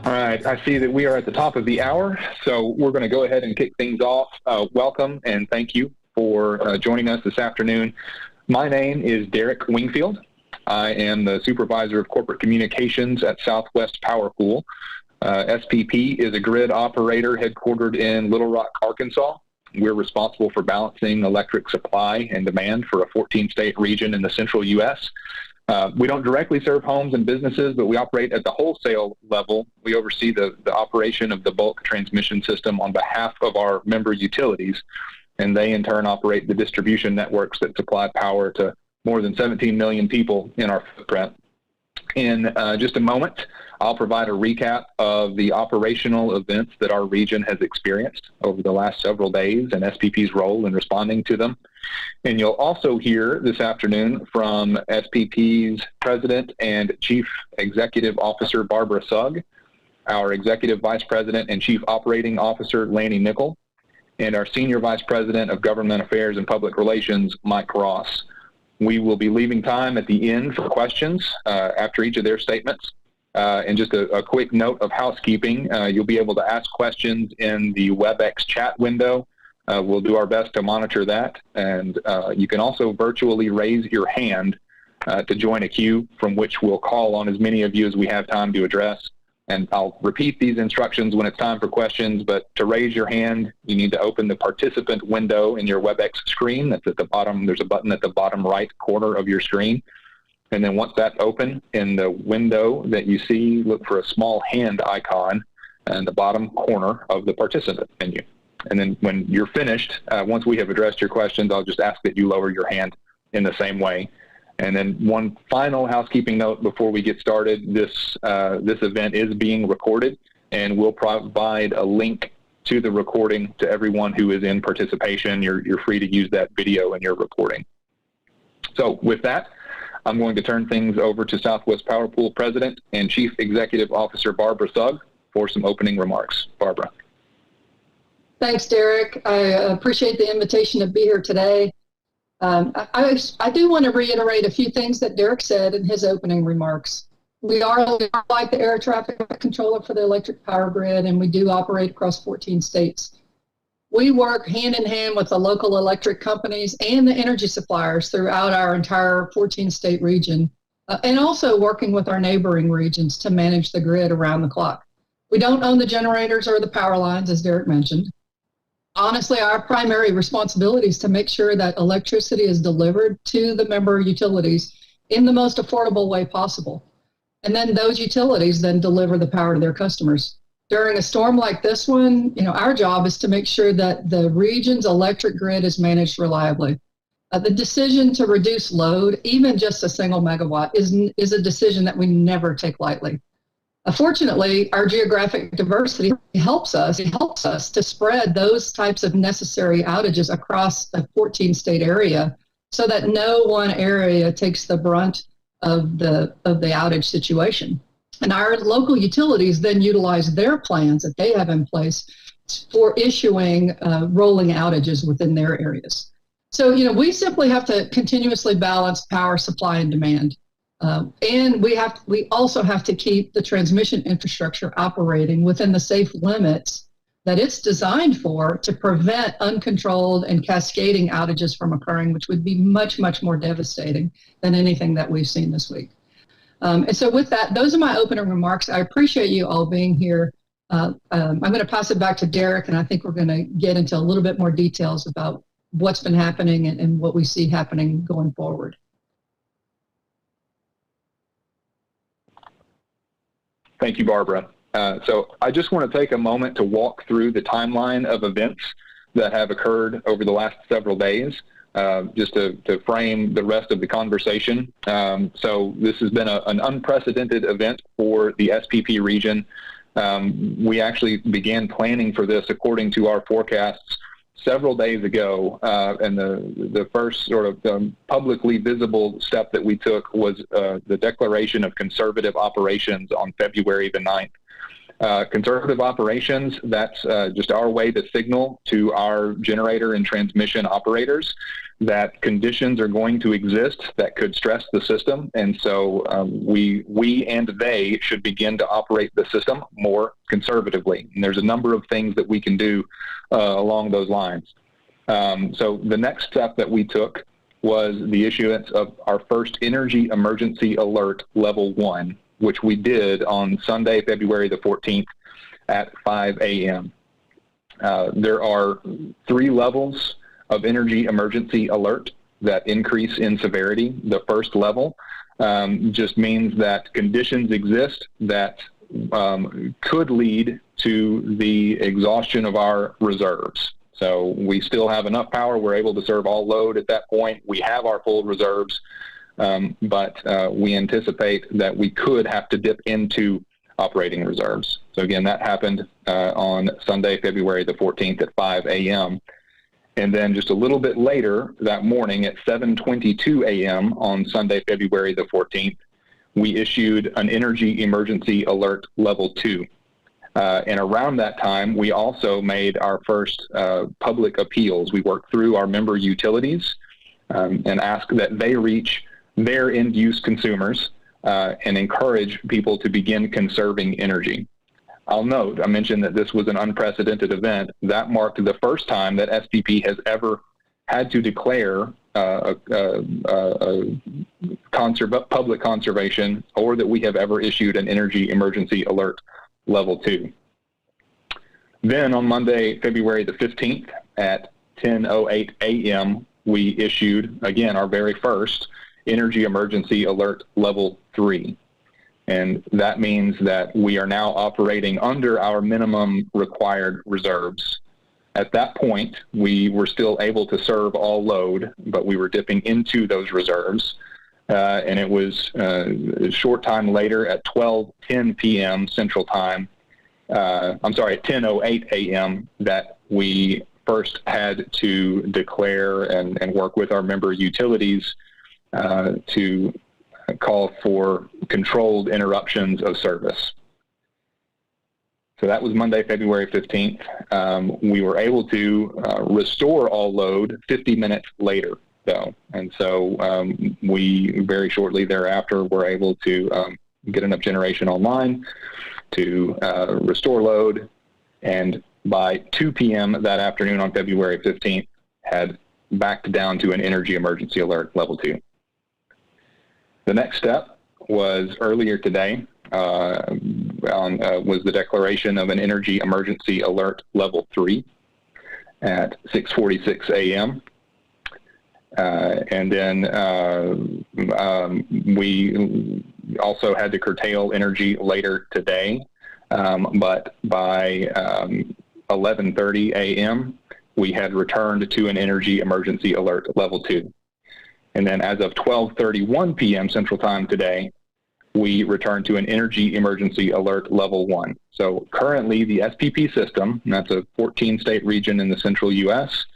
All right, I see that we are at the top of the hour, so we're going to go ahead and kick things off. Welcome and thank you for joining us this afternoon. My name is Derek Wingfield. I am the Supervisor of Corporate Communications at Southwest Power Pool. SPP is a grid operator headquartered in Little Rock, Arkansas. We're responsible for balancing electric supply and demand for a 14-state region in the central U.S. We don't directly serve homes and businesses, but we operate at the wholesale level. We oversee the operation of the bulk transmission system on behalf of our member utilities, and they in turn operate the distribution networks that supply power to more than 17 million people in our footprint. In just a moment, I'll provide a recap of the operational events that our region has experienced over the last several days and SPP's role in responding to them. And you'll also hear this afternoon from SPP's President and Chief Executive Officer, Barbara Sugg, our Executive Vice President and Chief Operating Officer, Lanny Nickel, and our Senior Vice President of Government Affairs and Public Relations, Mike Ross. We will be leaving time at the end for questions after each of their statements. And just a quick note of housekeeping, you'll be able to ask questions in the WebEx chat window. We'll do our best to monitor that. And you can also virtually raise your hand to join a queue from which we'll call on as many of you as we have time to address. And I'll repeat these instructions when it's time for questions, but to raise your hand, you need to open the participant window in your WebEx screen. That's at the bottom. There's a button at the bottom right corner of your screen. And then once that's open, in the window that you see, look for a small hand icon in the bottom corner of the participant menu. And then when you're finished, once we have addressed your questions, I'll just ask that you lower your hand in the same way. And then one final housekeeping note before we get started, this event is being recorded, and we'll provide a link to the recording to everyone who is in participation. You're free to use that video in your reporting. So with that, I'm going to turn things over to Southwest Power Pool President and Chief Executive Officer Barbara Sugg for some opening remarks. Barbara. Thanks, Derek. I appreciate the invitation to be here today. I do want to reiterate a few things that Derek said in his opening remarks. We are like the air traffic controller for the electric power grid, and we do operate across 14 states. We work hand in hand with the local electric companies and the energy suppliers throughout our entire 14-state region, and also working with our neighboring regions to manage the grid around the clock. We don't own the generators or the power lines, as Derek mentioned. Honestly, our primary responsibility is to make sure that electricity is delivered to the member utilities in the most affordable way possible. And then those utilities then deliver the power to their customers. During a storm like this one, our job is to make sure that the region's electric grid is managed reliably. The decision to reduce load, even just a single megawatt, is a decision that we never take lightly. Fortunately, our geographic diversity helps us to spread those types of necessary outages across a 14-state area so that no one area takes the brunt of the outage situation. And our local utilities then utilize their plans that they have in place for issuing rolling outages within their areas. So, we simply have to continuously balance power supply and demand. And we also have to keep the transmission infrastructure operating within the safe limits that it's designed for to prevent uncontrolled and cascading outages from occurring, which would be much, much more devastating than anything that we've seen this week. And so with that, those are my opening remarks. I appreciate you all being here. I'm going to pass it back to Derek, and I think we're going to get into a little bit more details about what's been happening and what we see happening going forward. Thank you, Barbara. So I just want to take a moment to walk through the timeline of events that have occurred over the last several days, just to frame the rest of the conversation. So this has been an unprecedented event for the SPP region. We actually began planning for this according to our forecasts several days ago, and the first sort of publicly visible step that we took was the declaration of conservative operations on February the 9th. Conservative operations, that's just our way to signal to our generator and transmission operators that conditions are going to exist that could stress the system. And so we and they should begin to operate the system more conservatively. And there's a number of things that we can do along those lines. So the next step that we took was the issuance of our first energy emergency alert level 1, which we did on Sunday, February the 14th at 5 a.m. There are 3 levels of energy emergency alert that increase in severity. The first level just means that conditions exist that could lead to the exhaustion of our reserves. So we still have enough power. We're able to serve all load at that point. We have our full reserves, but we anticipate that we could have to dip into operating reserves. So again, that happened on Sunday, February the 14th at 5 a.m. And then just a little bit later that morning at 7:22 a.m. on Sunday, February the 14th, we issued an energy emergency alert level 2. And around that time, we also made our first public appeals. We worked through our member utilities and asked that they reach their end-use consumers and encourage people to begin conserving energy. I'll note, I mentioned that this was an unprecedented event. That marked the first time that SPP has ever had to declare public conservation, or that we have ever issued an energy emergency alert level 2. Then on Monday, February the 15th at 10:08 a.m., we issued, again, our very first energy emergency alert level 3. And that means that we are now operating under our minimum required reserves. At that point, we were still able to serve all load, but we were dipping into those reserves. And it was a short time later at 12:10 p.m. Central Time, at 10:08 a.m. that we first had to declare and work with our member utilities to call for controlled interruptions of service. So that was Monday, February 15th. We were able to restore all load 50 minutes later, though. And so we very shortly thereafter were able to get enough generation online to restore load. And by 2 p.m. that afternoon on February 15th, had backed down to an energy emergency alert level 2. The next step was earlier today, was the declaration of an energy emergency alert level 3 at 6:46 a.m. And then we also had to curtail energy later today, but by 11:30 a.m., we had returned to an energy emergency alert level 2. And then as of 12:31 p.m. Central Time today, we returned to an energy emergency alert level 1. So currently the SPP system, and that's a 14-state region in the central U.S.,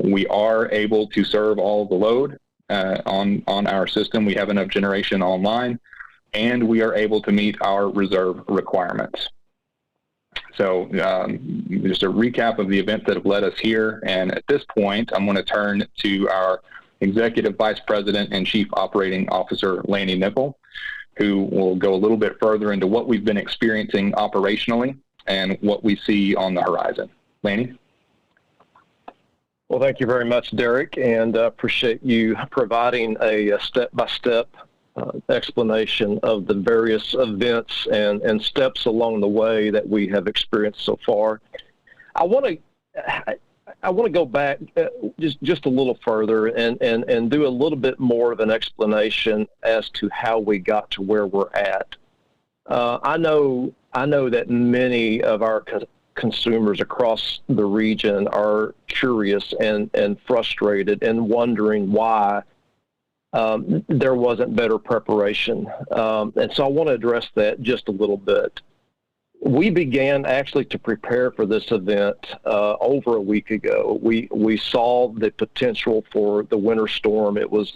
we are able to serve all the load on our system. We have enough generation online, and we are able to meet our reserve requirements. So just a recap of the events that have led us here. And at this point, I'm going to turn to our Executive Vice President and Chief Operating Officer, Lanny Nipple, who will go a little bit further into what we've been experiencing operationally and what we see on the horizon. Lanny? Well, thank you very much, Derek, and appreciate you providing a step-by-step explanation of the various events and steps along the way that we have experienced so far. I want to go back just a little further and do a little bit more of an explanation as to how we got to where we're at. I know that many of our consumers across the region are curious and frustrated and wondering why there wasn't better preparation. And so I want to address that just a little bit. We began actually to prepare for this event over a week ago. We saw the potential for the winter storm. It was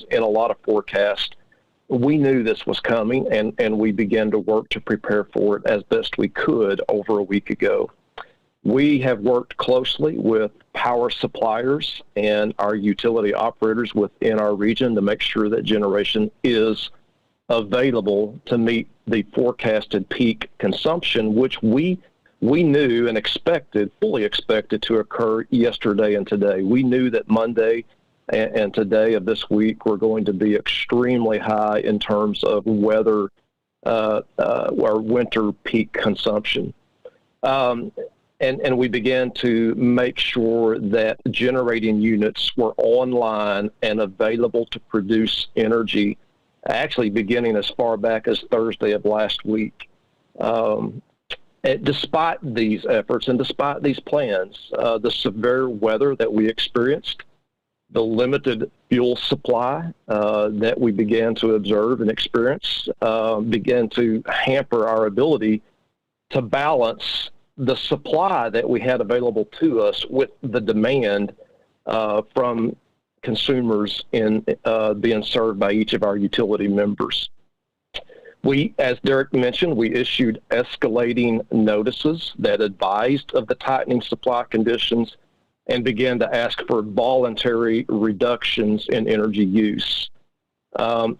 in a lot of forecasts. we knew this was coming, and we began to work to prepare for it as best we could over a week ago. We have worked closely with power suppliers and our utility operators within our region to make sure that generation is available to meet the forecasted peak consumption, which we knew and fully expected to occur yesterday and today. We knew that Monday and today of this week were going to be extremely high in terms of weather, or winter peak consumption. And we began to make sure that generating units were online and available to produce energy, actually beginning as far back as Thursday of last week. Despite these efforts and despite these plans, the severe weather that we experienced, the limited fuel supply that we began to observe and experience began to hamper our ability to balance the supply that we had available to us with the demand from consumers in being served by each of our utility members. We, as Derek mentioned, we issued escalating notices that advised of the tightening supply conditions and began to ask for voluntary reductions in energy use.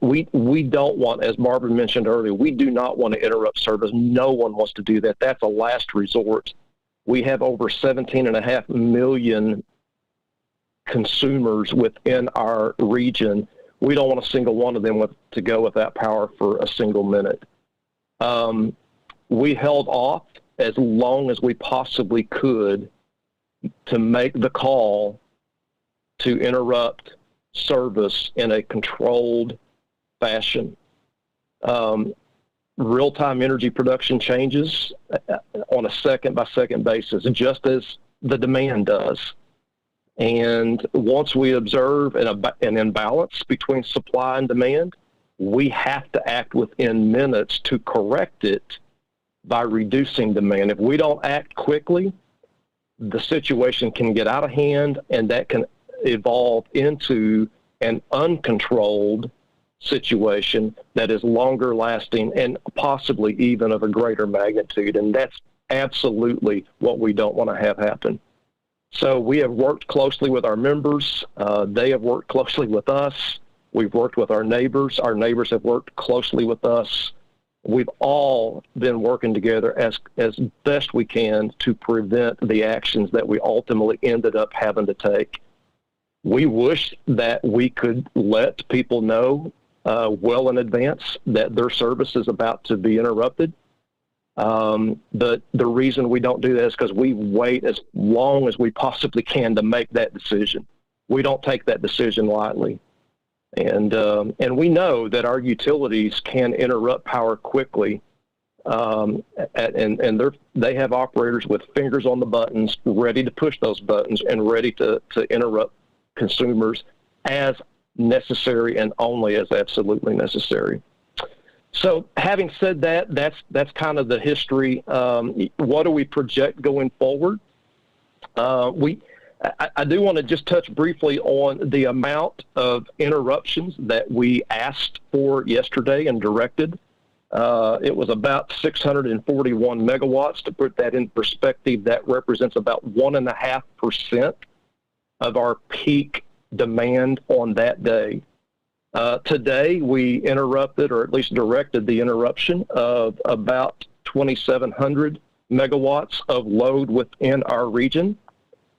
We don't want, as Barbara mentioned earlier, we do not want to interrupt service. No one wants to do that. That's a last resort. We have over 17.5 million consumers within our region. We don't want a single one of them to go without power for a single minute. We held off as long as we possibly could to make the call to interrupt service in a controlled fashion. Real-time energy production changes on a second-by-second basis, just as the demand does. And once we observe an imbalance between supply and demand, we have to act within minutes to correct it by reducing demand. If we don't act quickly, the situation can get out of hand, and that can evolve into an uncontrolled situation that is longer lasting and possibly even of a greater magnitude. And that's absolutely what we don't want to have happen. So we have worked closely with our members. They have worked closely with us. We've worked with our neighbors. Our neighbors have worked closely with us. We've all been working together as best we can to prevent the actions that we ultimately ended up having to take. We wish that we could let people know well in advance that their service is about to be interrupted. But the reason we don't do that is because we wait as long as we possibly can to make that decision. We don't take that decision lightly. And we know that our utilities can interrupt power quickly. And they have operators with fingers on the buttons, ready to push those buttons and ready to interrupt consumers as necessary and only as absolutely necessary. So having said that, that's kind of the history. What do we project going forward? I do want to just touch briefly on the amount of interruptions that we asked for yesterday and directed. It was about 641 megawatts. To put that in perspective, that represents about 1.5% of our peak demand on that day. Today, we interrupted, or at least directed the interruption of about 2,700 megawatts of load within our region,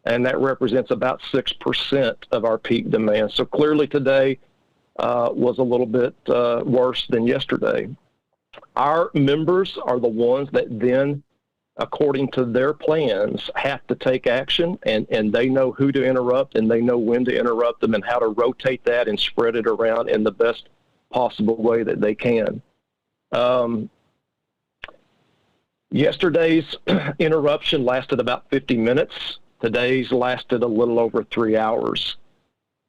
and that represents about 6% of our peak demand. So clearly today was a little bit worse than yesterday. Our members are the ones that then, according to their plans, have to take action, and they know who to interrupt, and they know when to interrupt them and how to rotate that and spread it around in the best possible way that they can. Yesterday's interruption lasted about 50 minutes. Today's lasted a little over 3 hours.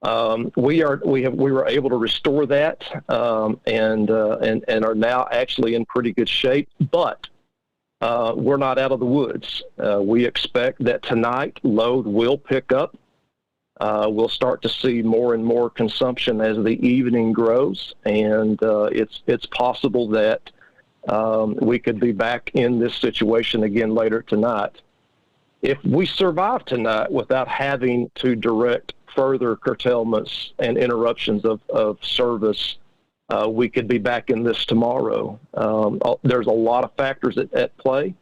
We were able to restore that and are now actually in pretty good shape, but we're not out of the woods. We expect that tonight load will pick up we'll start to see more and more consumption as the evening grows, and it's possible that we could be back in this situation again later tonight. If we survive tonight without having to direct further curtailments and interruptions of service, we could be back in this tomorrow. There's a lot of factors at play,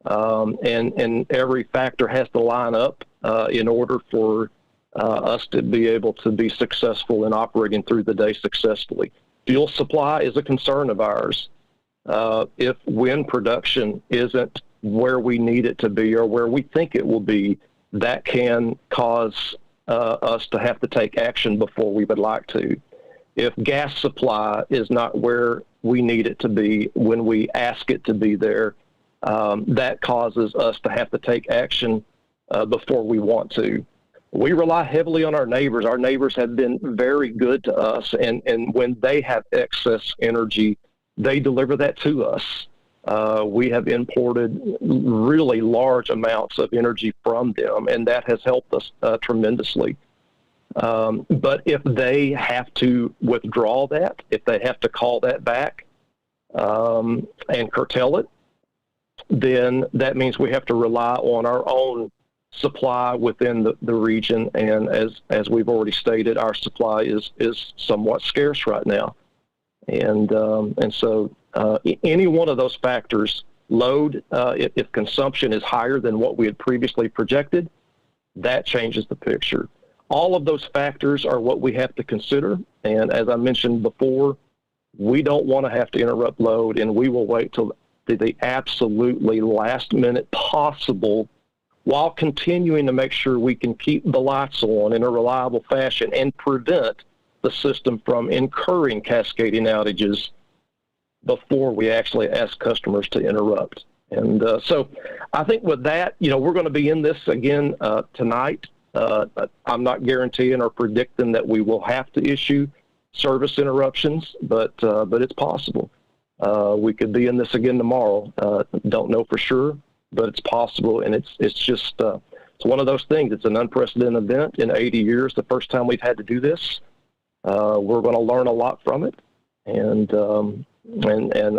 and every factor has to line up in order for us to be able to be successful in operating through the day successfully. Fuel supply is a concern of ours. If wind production isn't where we need it to be or where we think it will be, that can cause us to have to take action before we would like to. If gas supply is not where we need it to be when we ask it to be there, that causes us to have to take action before we want to. We rely heavily on our neighbors. Our neighbors have been very good to us, and when they have excess energy, they deliver that to us. We have imported really large amounts of energy from them, and that has helped us tremendously. But if they have to withdraw that, if they have to call that back and curtail it, then that means we have to rely on our own supply within the region. And as we've already stated, our supply is somewhat scarce right now. And so any one of those factors, load, if consumption is higher than what we had previously projected, that changes the picture. All of those factors are what we have to consider. And as I mentioned before, we don't want to have to interrupt load, and we will wait till the absolutely last minute possible while continuing to make sure we can keep the lights on in a reliable fashion and prevent the system from incurring cascading outages before we actually ask customers to interrupt. And so I think with that, we're going to be in this again tonight. I'm not guaranteeing or predicting that we will have to issue service interruptions, but it's possible. We could be in this again tomorrow. Don't know for sure, but it's possible. And it's just it's one of those things. It's an unprecedented event in 80 years. The first time we've had to do this. We're going to learn a lot from it, and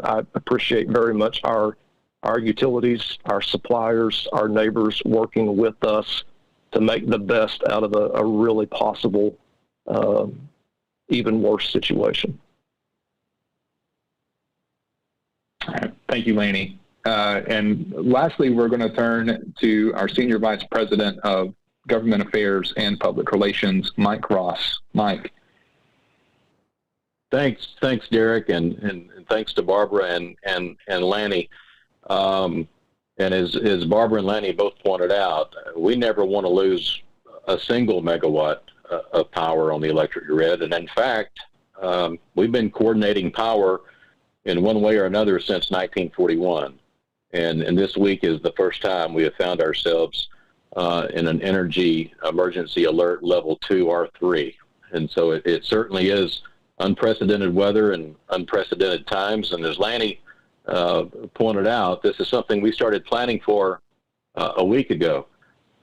I appreciate very much our utilities, our suppliers, our neighbors working with us to make the best out of a really possible, even worse situation. All right. Thank you, Laney. And lastly, we're going to turn to our Senior Vice President of Government Affairs and Public Relations, Mike Ross. Mike. Thanks, Derek, and thanks to Barbara and Lanny. And as Barbara and Lanny both pointed out, we never want to lose a single megawatt of power on the electric grid. And in fact, we've been coordinating power in one way or another since 1941. And this week is the first time we have found ourselves in an energy emergency alert level 2 R3. And so it certainly is unprecedented weather and unprecedented times. And as Lanny pointed out, this is something we started planning for a week ago.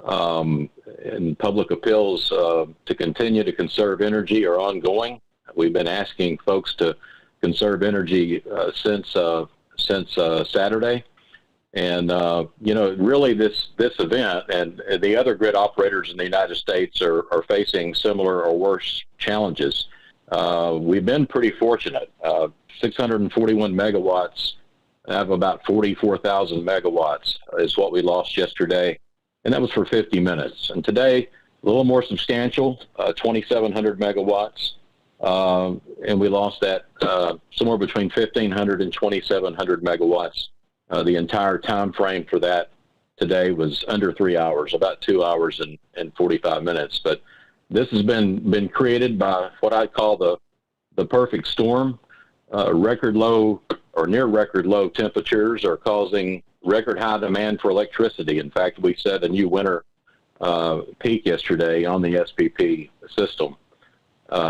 And public appeals to continue to conserve energy are ongoing. We've been asking folks to conserve energy since Saturday. And, really this event and the other grid operators in the United States are facing similar or worse challenges. We've been pretty fortunate. 641 megawatts out of about 44,000 megawatts is what we lost yesterday, and that was for 50 minutes. And today, a little more substantial, 2,700 megawatts, and we lost that somewhere between 1,500 and 2,700 megawatts. The entire time frame for that today was under 3 hours, about 2 hours and 45 minutes. But this has been created by what I call the perfect storm. Record low or near record low temperatures are causing record high demand for electricity. In fact, we set a new winter peak yesterday on the SPP system.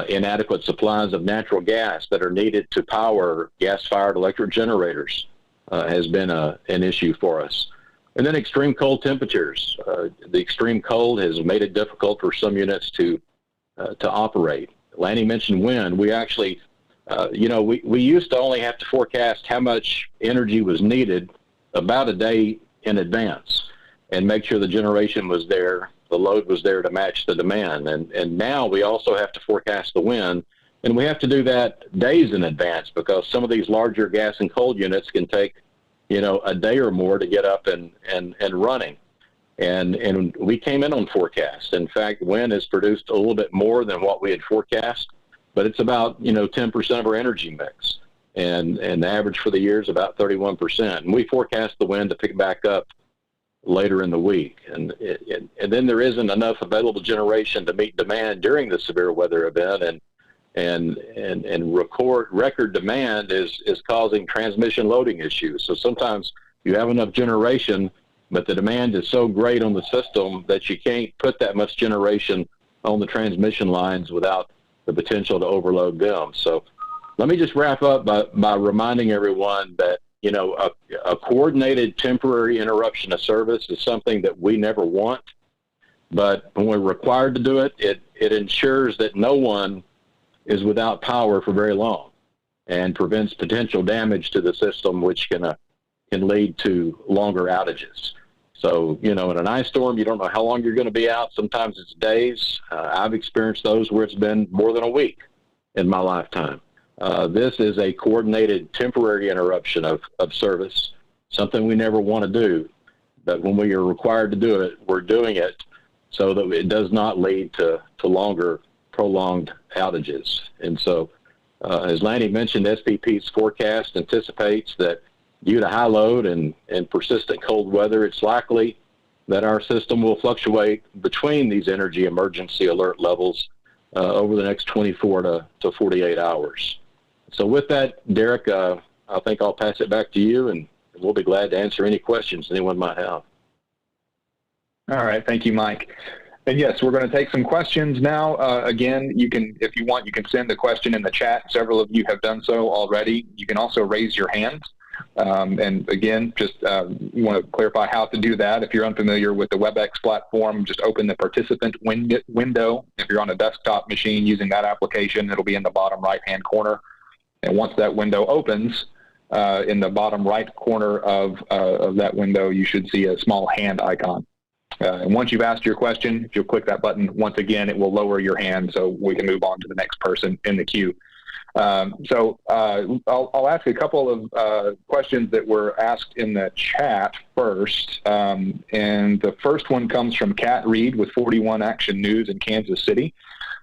Inadequate supplies of natural gas that are needed to power gas-fired electric generators has been an issue for us. And then extreme cold temperatures. The extreme cold has made it difficult for some units to operate. Lanny mentioned wind. We actually, we used to only have to forecast how much energy was needed about a day in advance and make sure the generation was there, the load was there to match the demand. And now we also have to forecast the wind, and we have to do that days in advance because some of these larger gas and cold units can take, a day or more to get up and running. And we came in on forecast. In fact, wind has produced a little bit more than what we had forecast, but it's about, 10% of our energy mix. And the average for the year is about 31%. And we forecast the wind to pick back up later in the week. And then there isn't enough available generation to meet demand during the severe weather event. And record demand is causing transmission loading issues. So sometimes you have enough generation, but the demand is so great on the system that you can't put that much generation on the transmission lines without the potential to overload them. So let me just wrap up by reminding everyone that, a coordinated temporary interruption of service is something that we never want. But when we're required to do it, it ensures that no one is without power for very long and prevents potential damage to the system, which can lead to longer outages. So, in an ice storm, you don't know how long you're going to be out. Sometimes it's days. I've experienced those where it's been more than a week in my lifetime. This is a coordinated temporary interruption of service, something we never want to do. But when we are required to do it, we're doing it so that it does not lead to longer, prolonged outages. And so, as Lanny mentioned, SPP's forecast anticipates that due to high load and persistent cold weather, it's likely that our system will fluctuate between these energy emergency alert levels over the next 24 to 48 hours. So with that, Derek, I think I'll pass it back to you, and we'll be glad to answer any questions anyone might have. All right. Thank you, Mike. And yes, we're going to take some questions now. Again, you can, if you want, you can send a question in the chat. Several of you have done so already. You can also raise your hand. And again, just you want to clarify how to do that. If you're unfamiliar with the WebEx platform, just open the participant window. If you're on a desktop machine using that application, it'll be in the bottom right-hand corner. And once that window opens, in the bottom right corner of that window, you should see a small hand icon. And once you've asked your question, if you'll click that button once again, it will lower your hand so we can move on to the next person in the queue. So I'll ask a couple of questions that were asked in the chat first. And the first one comes from Kat Reed with 41 Action News in Kansas City.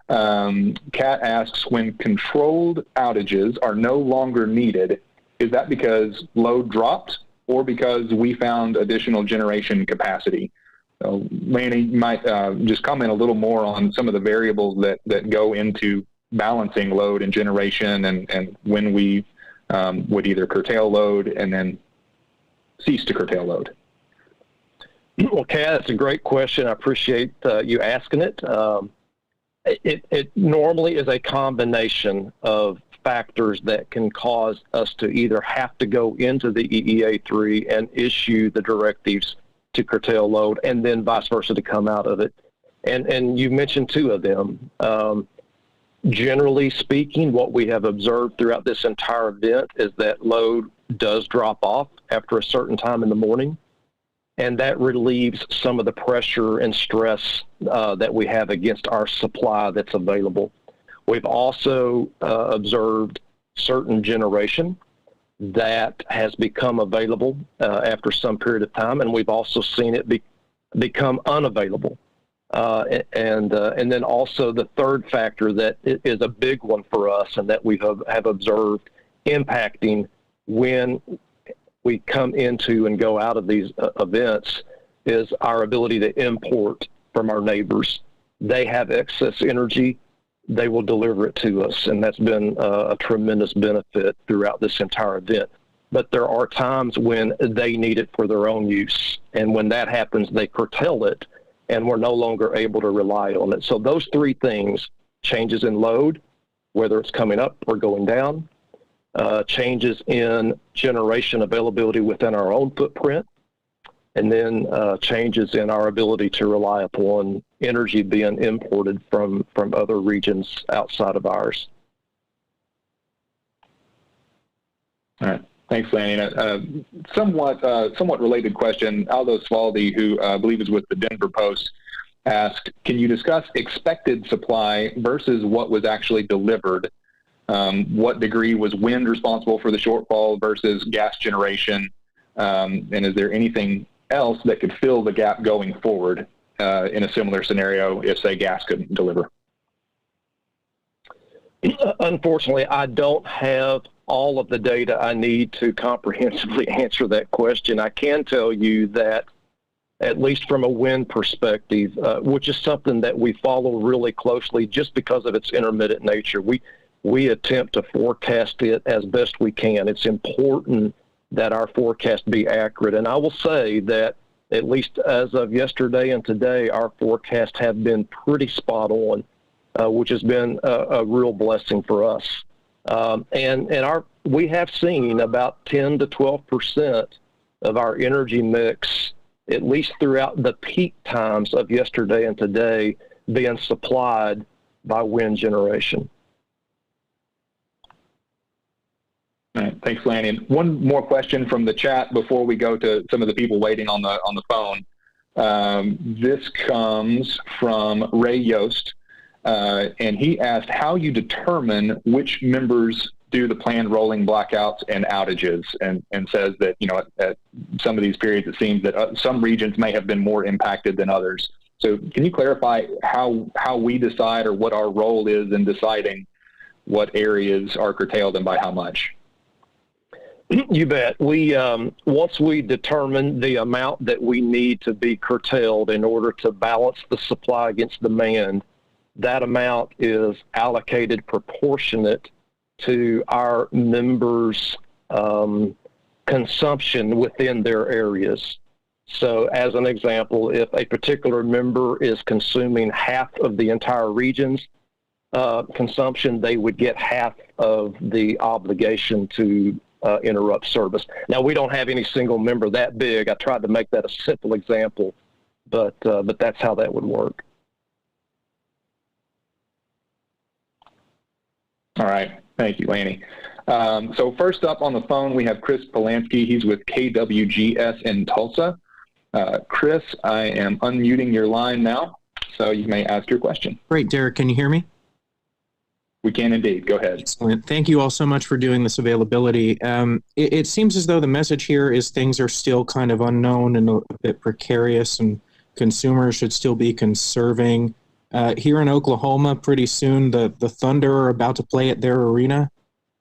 Kat asks, when controlled outages are no longer needed, is that because load dropped or because we found additional generation capacity? So Lanny, you might just comment a little more on some of the variables that go into balancing load and generation and when we would either curtail load and then cease to curtail load. Well, Kat, that's a great question. I appreciate you asking it. It normally is a combination of factors that can cause us to either have to go into the EEA3 and issue the directives to curtail load, and then vice versa to come out of it. And you mentioned two of them. Generally speaking, what we have observed throughout this entire event is that load does drop off after a certain time in the morning, and that relieves some of the pressure and stress that we have against our supply that's available. We've also observed certain generation that has become available after some period of time, and we've also seen it become unavailable. And then also the third factor that is a big one for us and that we have observed impacting when we come into and go out of these events is our ability to import from our neighbors. They have excess energy. They will deliver it to us, and that's been a tremendous benefit throughout this entire event. But there are times when they need it for their own use, and when that happens, they curtail it, and we're no longer able to rely on it. So those three things, changes in load, whether it's coming up or going down, changes in generation availability within our own footprint, and then changes in our ability to rely upon energy being imported from other regions outside of ours. All right. Thanks, Lanny. Somewhat related question. Aldo Svaldi, who I believe is with the Denver Post, asked, can you discuss expected supply versus what was actually delivered? What degree was wind responsible for the shortfall versus gas generation? And is there anything else that could fill the gap going forward in a similar scenario if, say, gas couldn't deliver? Unfortunately, I don't have all of the data I need to comprehensively answer that question. I can tell you that, at least from a wind perspective, which is something that we follow really closely just because of its intermittent nature, we attempt to forecast it as best we can. It's important that our forecast be accurate. And I will say that, at least as of yesterday and today, our forecasts have been pretty spot on, which has been a real blessing for us. We have seen about 10 to 12% of our energy mix, at least throughout the peak times of yesterday and today, being supplied by wind generation. All right, thanks, Lanny. One more question from the chat before we go to some of the people waiting on the phone. This comes from Ray Yost, and he asked how you determine which members do the planned rolling blackouts and outages, and says that, at some of these periods, it seems that some regions may have been more impacted than others. So can you clarify how we decide, or what our role is in deciding what areas are curtailed and by how much? You bet. We once we determine the amount that we need to be curtailed in order to balance the supply against demand, that amount is allocated proportionate to our members' consumption within their areas. So as an example, if a particular member is consuming half of the entire region's consumption, they would get half of the obligation to interrupt service. Now, we don't have any single member that big. I tried to make that a simple example, but that's how that would work. All right. Thank you, Lanny. So first up on the phone, we have Chris Polanski. He's with KWGS in Tulsa. Chris, I am unmuting your line now, so you may ask your question. Great, Derek. Can you hear me? We can indeed. Go ahead. Excellent. Thank you all so much for doing this availability. It seems as though the message here is things are still kind of unknown and a bit precarious, and consumers should still be conserving. Here in Oklahoma, pretty soon, the Thunder are about to play at their arena.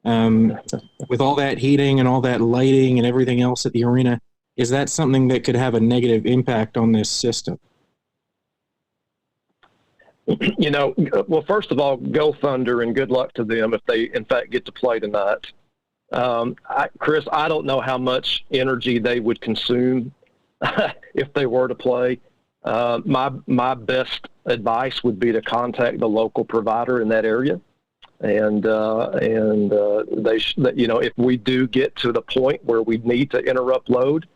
With all that heating and all that lighting and everything else at the arena, is that something that could have a negative impact on this system? Well, first of all, go Thunder, and good luck to them if they, in fact, get to play tonight. Chris, I don't know how much energy they would consume if they were to play. My best advice would be to contact the local provider in that area, and if we do get to the point where we need to interrupt load,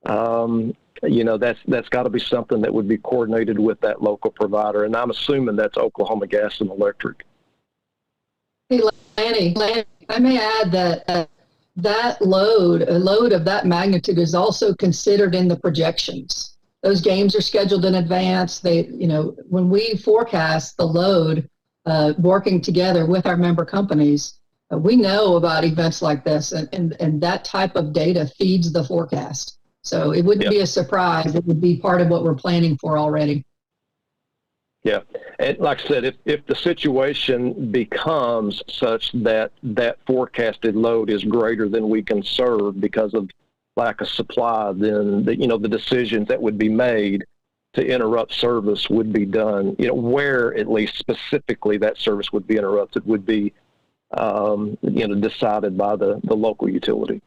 that's got to be something that would be coordinated with that local provider, and I'm assuming that's Oklahoma Gas and Electric. Hey, Lanny, I may add that a load of that magnitude is also considered in the projections. Those games are scheduled in advance. When we forecast the load, working together with our member companies, we know about events like this, and that type of data feeds the forecast. So it wouldn't be a surprise. It would be part of what we're planning for already. Yeah. And like I said, if the situation becomes such that forecasted load is greater than we can serve because of lack of supply, then the decisions that would be made to interrupt service would be done. Where at least specifically that service would be interrupted would be decided by the local utility.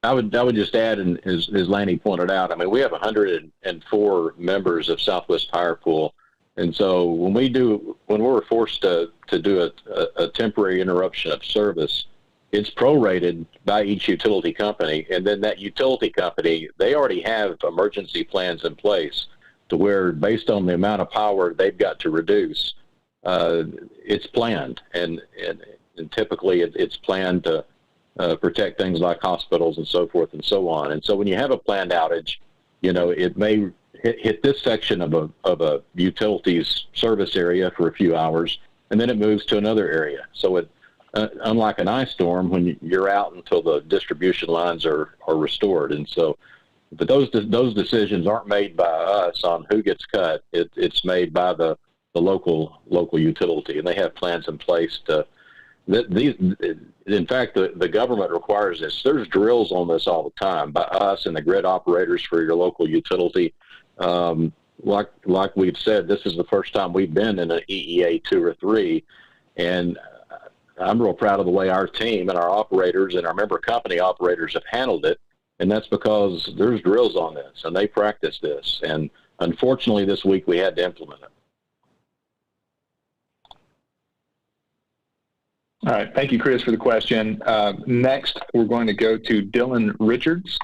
I would just add, and as Lanny pointed out, we have 104 members of Southwest Power Pool, and so when we're forced to do a temporary interruption of service, it's prorated by each utility company, and then that utility company, they already have emergency plans in place to where, based on the amount of power they've got to reduce, it's planned, and typically it's planned to protect things like hospitals and so forth and so on. And so when you have a planned outage, it may hit this section of a utility's service area for a few hours, and then it moves to another area. So it, unlike an ice storm, when you're out until the distribution lines are restored. And so, but those decisions aren't made by us on who gets cut. It's made by the local utility, and they have plans in place to. In fact, the government requires this. There's drills on this all the time by us and the grid operators for your local utility. Like we've said, this is the first time we've been in an EEA 2 or 3, and I'm real proud of the way our team and our operators and our member company operators have handled it, and that's because there's drills on this, and they practice this, and unfortunately this week we had to implement it. All right. Thank you, Chris, for the question. Next, we're going to go to Dylan Richards.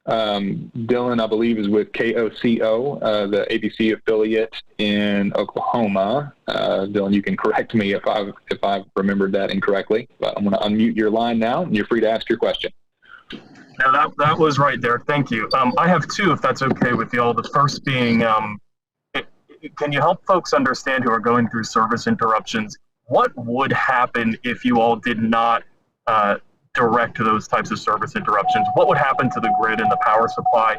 Dylan, I believe, is with KOCO, the ABC affiliate in Oklahoma. Dylan, you can correct me if I've remembered that incorrectly, but I'm going to unmute your line now, and you're free to ask your question. Yeah, that was right, Derek. Thank you. I have two, if that's okay with you all. The first being, can you help folks understand who are going through service interruptions? What would happen if you all did not direct those types of service interruptions? What would happen to the grid and the power supply?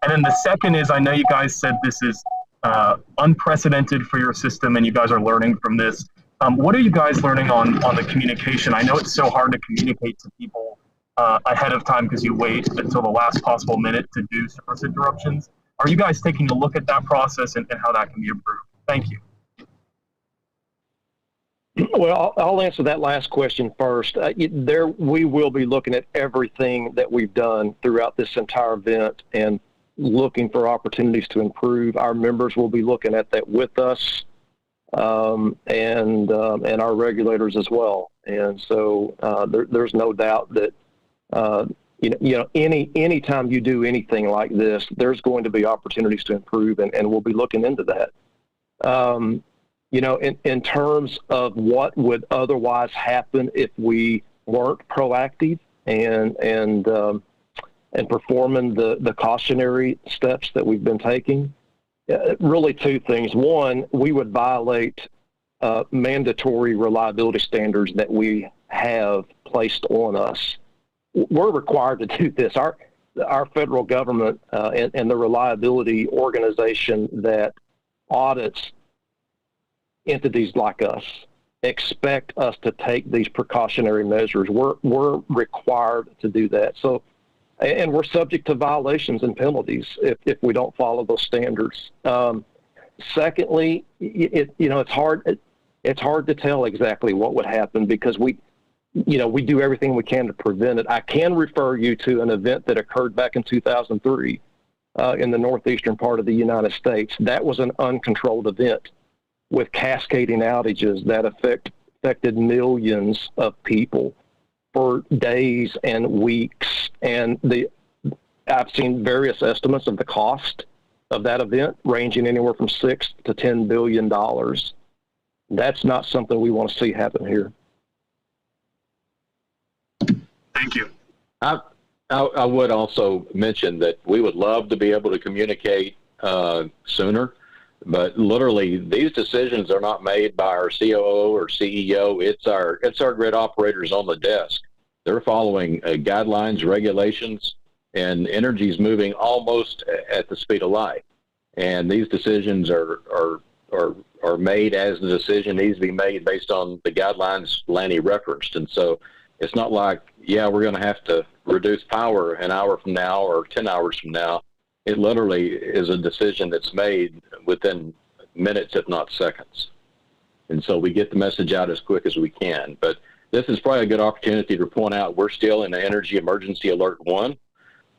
And then the second is, I know you guys said this is unprecedented for your system and you guys are learning from this. What are you guys learning on the communication? I know it's so hard to communicate to people ahead of time because you wait until the last possible minute to do service interruptions. Are you guys taking a look at that process and how that can be improved? Thank you. Well, I'll answer that last question first. We will be looking at everything that we've done throughout this entire event and looking for opportunities to improve. Our members will be looking at that with us, and our regulators as well. And so there's no doubt that any time you do anything like this, there's going to be opportunities to improve, and we'll be looking into that. In terms of what would otherwise happen if we weren't proactive and performing the cautionary steps that we've been taking, really two things. One, we would violate mandatory reliability standards that we have placed on us. We're required to do this. Our federal government and the reliability organization that audits entities like us expect us to take these precautionary measures. We're required to do that. So, and we're subject to violations and penalties if we don't follow those standards. Secondly, it's hard to tell exactly what would happen because we do everything we can to prevent it. I can refer you to an event that occurred back in 2003 in the northeastern part of the United States. That was an uncontrolled event with cascading outages that affected millions of people for days and weeks. And I've seen various estimates of the cost of that event ranging anywhere from $6 to $10 billion. That's not something we want to see happen here. Thank you. I would also mention that we would love to be able to communicate sooner. But literally, these decisions are not made by our COO or CEO. It's our grid operators on the desk. They're following guidelines, regulations, and energy is moving almost at the speed of light. And these decisions are made as the decision needs to be made based on the guidelines Lanny referenced. And so it's not like, we're going to have to reduce power an hour from now or 10 hours from now. It literally is a decision that's made within minutes, if not seconds. And so we get the message out as quick as we can. But this is probably a good opportunity to point out we're still in the Energy Emergency Alert 1.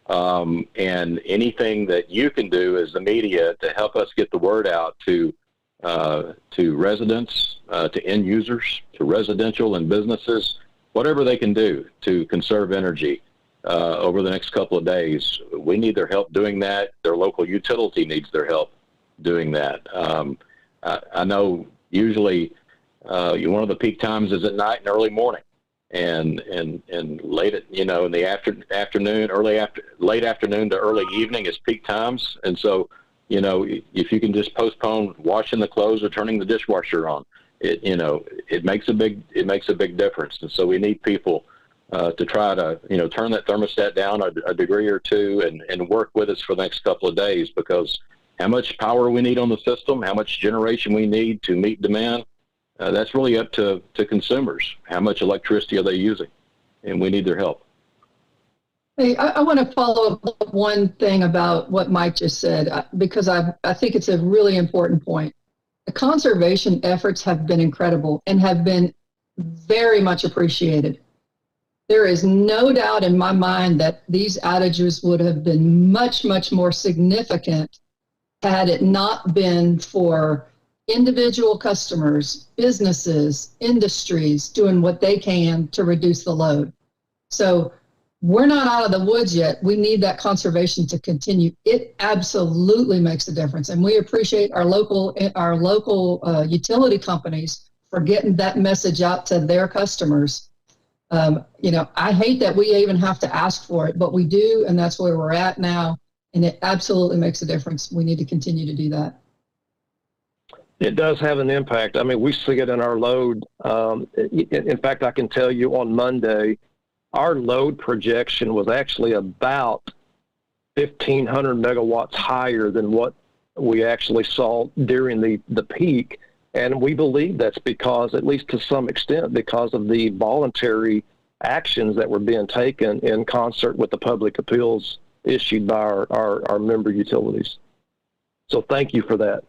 And anything that you can do as the media to help us get the word out to residents, to end users, to residential and businesses, whatever they can do to conserve energy over the next couple of days. We need their help doing that. Their local utility needs their help doing that. I know usually one of the peak times is at night and early morning, and late at, in the afternoon, late afternoon to early evening is peak times. And so, if you can just postpone washing the clothes or turning the dishwasher on, it makes a big difference. And so we need people to try to, turn that thermostat down a degree or two and work with us for the next couple of days, because how much power we need on the system, how much generation we need to meet demand, that's really up to consumers. How much electricity are they using? And we need their help. Hey, I want to follow up one thing about what Mike just said, because I think it's a really important point. The conservation efforts have been incredible and have been very much appreciated. There is no doubt in my mind that these outages would have been much, much more significant had it not been for individual customers, businesses, industries doing what they can to reduce the load. So we're not out of the woods yet. We need that conservation to continue. It absolutely makes a difference. And we appreciate our local utility companies for getting that message out to their customers. I hate that we even have to ask for it, but we do, and that's where we're at now. And it absolutely makes a difference. We need to continue to do that. It does have an impact. I mean, we see it in our load. In fact, I can tell you on Monday, our load projection was actually about 1,500 megawatts higher than what we actually saw during the peak. And we believe that's because, at least to some extent, because of the voluntary actions that were being taken in concert with the public appeals issued by our member utilities. So thank you for that.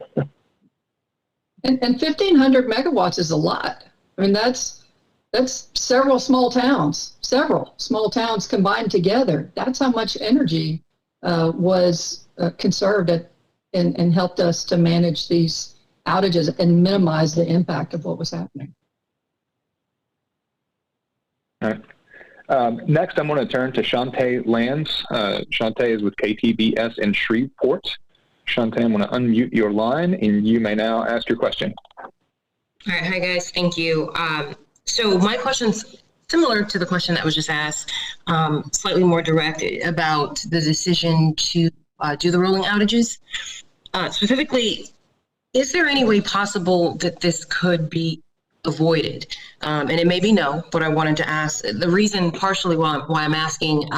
And 1,500 megawatts is a lot. I mean, that's several small towns combined together. That's how much energy was conserved and helped us to manage these outages and minimize the impact of what was happening. All right. Next, I'm going to turn to Shantae Lands. Shantae is with KTBS in Shreveport. Shantae, I'm going to unmute your line, and you may now ask your question. All right. Hi, guys. Thank you. So my question's similar to the question that was just asked, slightly more direct about the decision to do the rolling outages. Specifically, is there any way possible that this could be avoided? And it may be no, but I wanted to ask. The reason partially why I'm asking,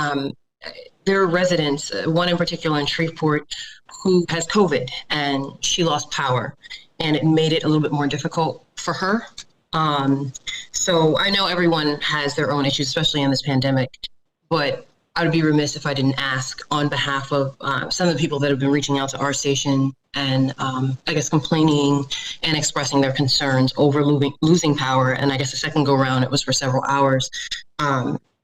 there are residents, one in particular in Shreveport, who has COVID, and she lost power, and it made it a little bit more difficult for her. So I know everyone has their own issues, especially in this pandemic, but I would be remiss if I didn't ask on behalf of some of the people that have been reaching out to our station and I guess complaining and expressing their concerns over losing power. And I guess the second go round, it was for several hours.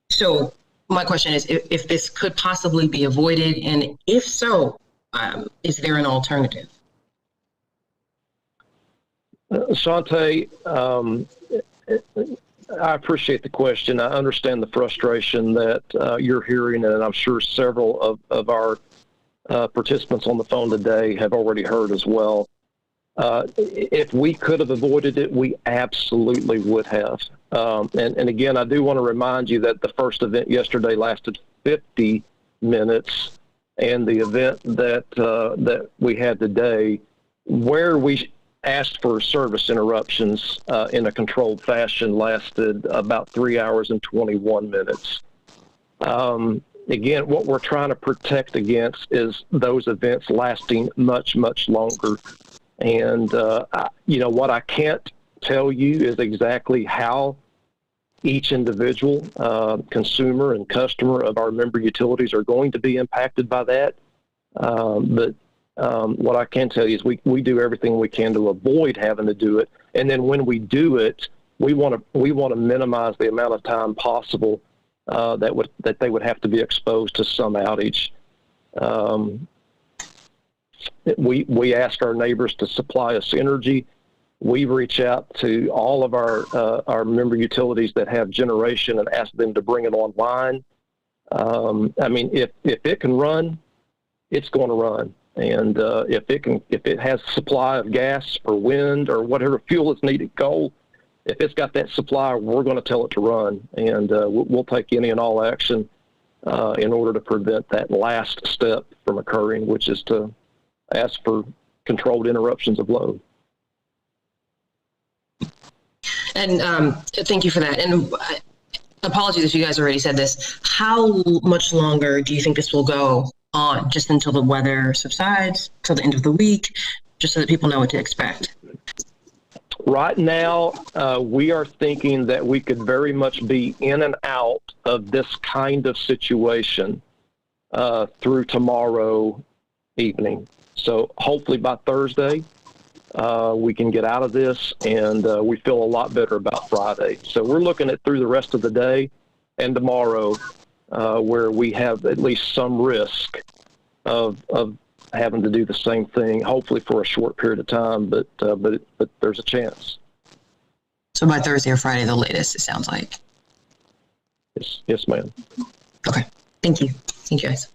So my question is if this could possibly be avoided, and if so, is there an alternative? Shantae, I appreciate the question. I understand the frustration that you're hearing, and I'm sure several of our participants on the phone today have already heard as well. If we could have avoided it, we absolutely would have. And again, I do want to remind you that the first event yesterday lasted 50 minutes, and the event that we had today, where we asked for service interruptions in a controlled fashion, lasted about 3 hours and 21 minutes. Again, what we're trying to protect against is those events lasting much, much longer. And, what I can't tell you is exactly how each individual consumer and customer of our member utilities are going to be impacted by that. But what I can tell you is we do everything we can to avoid having to do it. And then when we do it, we want to minimize the amount of time possible that they would have to be exposed to some outage. We ask our neighbors to supply us energy. we reach out to all of our member utilities that have generation and ask them to bring it online. I mean, if it can run, it's going to run. And if it has supply of gas or wind or whatever fuel is needed, coal, if it's got that supply, we're going to tell it to run. And we'll take any and all action in order to prevent that last step from occurring, which is to ask for controlled interruptions of load. And thank you for that. And apologies if you guys already said this. How much longer do you think this will go on? Just until the weather subsides, till the end of the week, just so that people know what to expect? Right now, we are thinking that we could very much be in and out of this kind of situation through tomorrow evening. So hopefully by Thursday, we can get out of this, and we feel a lot better about Friday. So we're looking at through the rest of the day and tomorrow where we have at least some risk of having to do the same thing, hopefully for a short period of time, but there's a chance. So by Thursday or Friday, the latest, it sounds like. Yes, ma'am. Okay. Thank you. Thank you, guys.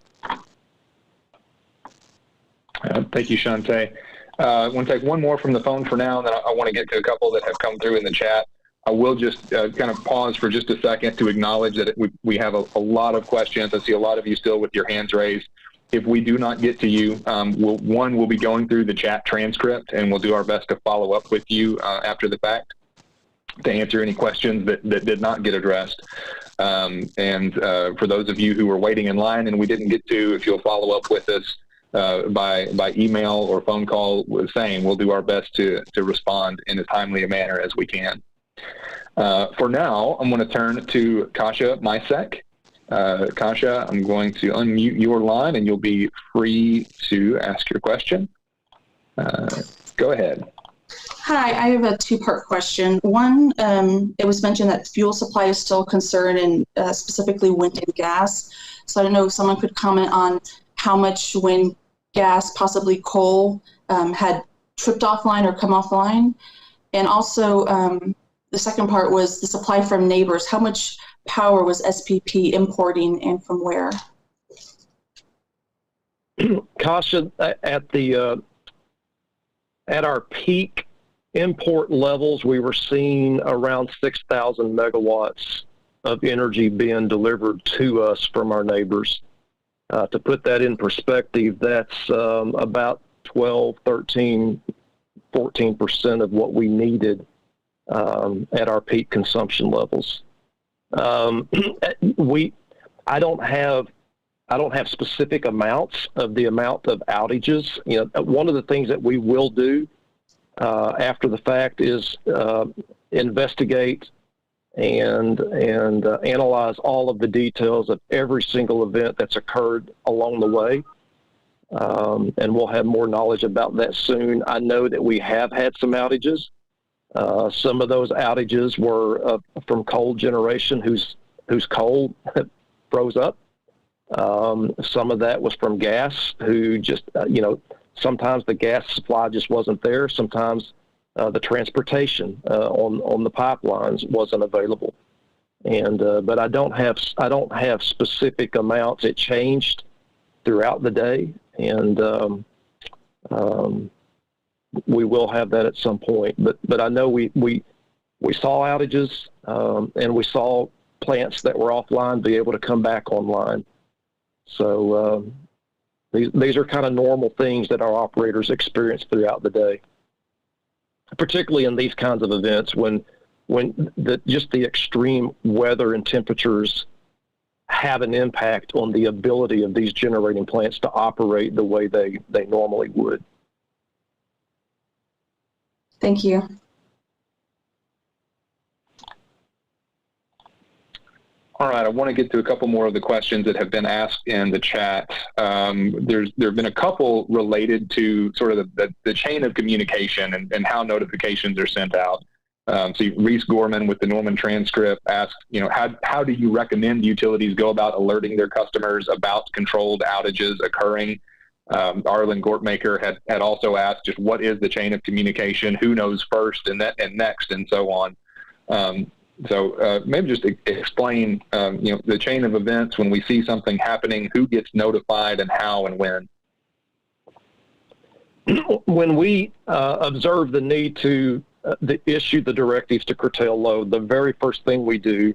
Thank you, Shantae. I want to take one more from the phone for now, and then I want to get to a couple that have come through in the chat. I will just kind of pause for just a second to acknowledge that we have a lot of questions. I see a lot of you still with your hands raised. If we do not get to you, we'll be going through the chat transcript, and we'll do our best to follow up with you after the fact to answer any questions that did not get addressed. And for those of you who were waiting in line and we didn't get to, if you'll follow up with us by email or phone call, saying we'll do our best to respond in as timely a manner as we can. For now, I'm going to turn to Kasia Mysek. Kasia, I'm going to unmute your line and you'll be free to ask your question. Go ahead. Hi, I have a two-part question. One, it was mentioned that fuel supply is still a concern, and specifically wind and gas. So I don't know if someone could comment on how much wind, gas, possibly coal, had tripped offline or come offline. And also, the second part was the supply from neighbors. How much power was SPP importing and from where? Kasia, at our peak import levels, we were seeing around 6,000 megawatts of energy being delivered to us from our neighbors. To put that in perspective, that's about 12, 13, 14% of what we needed at our peak consumption levels. I don't have specific amounts of the amount of outages. You know, one of the things that we will do after the fact is investigate and analyze all of the details of every single event that's occurred along the way. And we'll have more knowledge about that soon. I know that we have had some outages. Some of those outages were from coal generation whose coal froze up. Some of that was from gas who just, sometimes the gas supply just wasn't there. Sometimes the transportation on the pipelines wasn't available. And but I don't have specific amounts. It changed throughout the day, and we will have that at some point. But I know we saw outages, and we saw plants that were offline be able to come back online. So these are kind of normal things that our operators experience throughout the day, particularly in these kinds of events when just the extreme weather and temperatures have an impact on the ability of these generating plants to operate the way they normally would. Thank you. All right, I want to get to a couple more of the questions that have been asked in the chat. There have been a couple related to sort of the chain of communication and how notifications are sent out. So Reese Gorman with the Norman transcript asked, how do you recommend utilities go about alerting their customers about controlled outages occurring? Arlen Gortmaker had also asked just what is the chain of communication, who knows first and next, and so on. So maybe just explain, the chain of events when we see something happening, who gets notified and how and when. When we observe the need to issue the directives to curtail load, the very first thing we do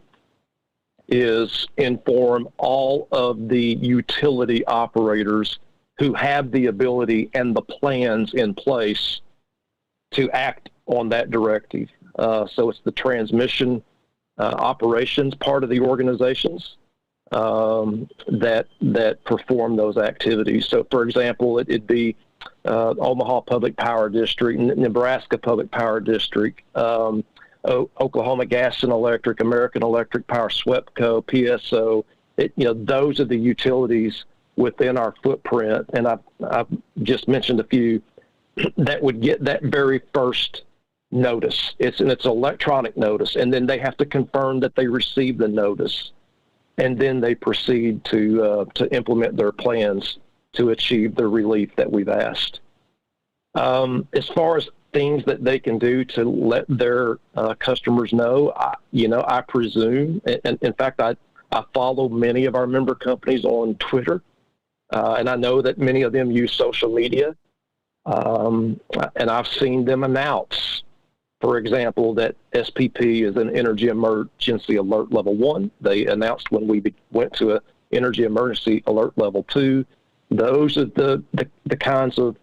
is inform all of the utility operators who have the ability and the plans in place to act on that directive. So it's the transmission operations part of the organizations that perform those activities. So, for example, it'd be Omaha Public Power District, Nebraska Public Power District, Oklahoma Gas and Electric, American Electric Power, SWEPCO, PSO. Those are the utilities within our footprint, and I've just mentioned a few that would get that very first notice. It's electronic notice, and then they have to confirm that they received the notice, and then they proceed to implement their plans to achieve the relief that we've asked. As far as things that they can do to let their customers know, I presume, and in fact, I follow many of our member companies on Twitter, and I know that many of them use social media, and I've seen them announce, for example, that SPP is an energy emergency alert level 1. They announced when we went to an energy emergency alert level 2. Those are the kinds of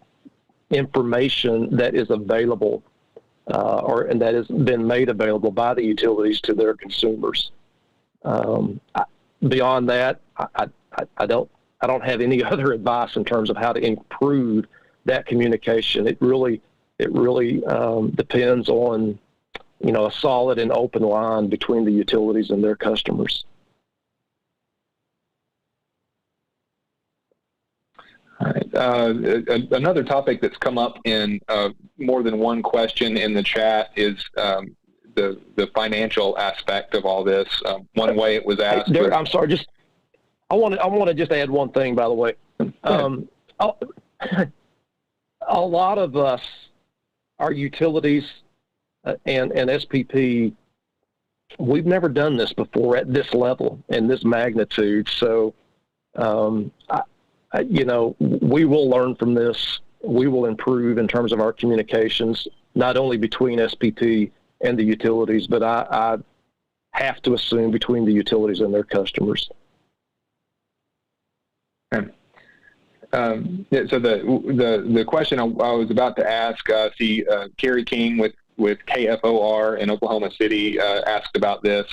information that is available and that has been made available by the utilities to their consumers. Beyond that, I don't have any other advice in terms of how to improve that communication. It really depends on a solid and open line between the utilities and their customers. All right. Another topic that's come up in more than one question in the chat is the financial aspect of all this. One way it was asked. Hey, I'm sorry. I want to just add one thing, by the way. A lot of us, our utilities and SPP, we've never done this before at this level and this magnitude. So, we will learn from this. We will improve in terms of our communications, not only between SPP and the utilities, but I have to assume between the utilities and their customers. Okay. So the question I was about to ask, Kerry King with KFOR in Oklahoma City asked about this.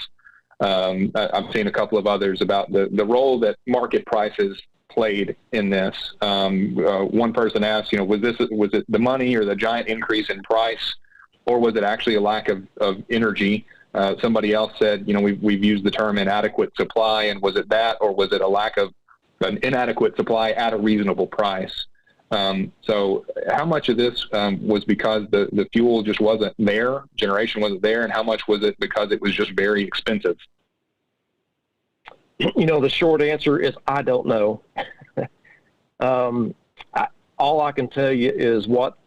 I've seen a couple of others about the role that market prices played in this. One person asked, was it the money or the giant increase in price, or was it actually a lack of energy? Somebody else said, we've used the term inadequate supply, and was it that, or was it a lack of an inadequate supply at a reasonable price? So how much of this was because the fuel just wasn't there, generation wasn't there, and how much was it because it was just very expensive? The short answer is I don't know. All I can tell you is what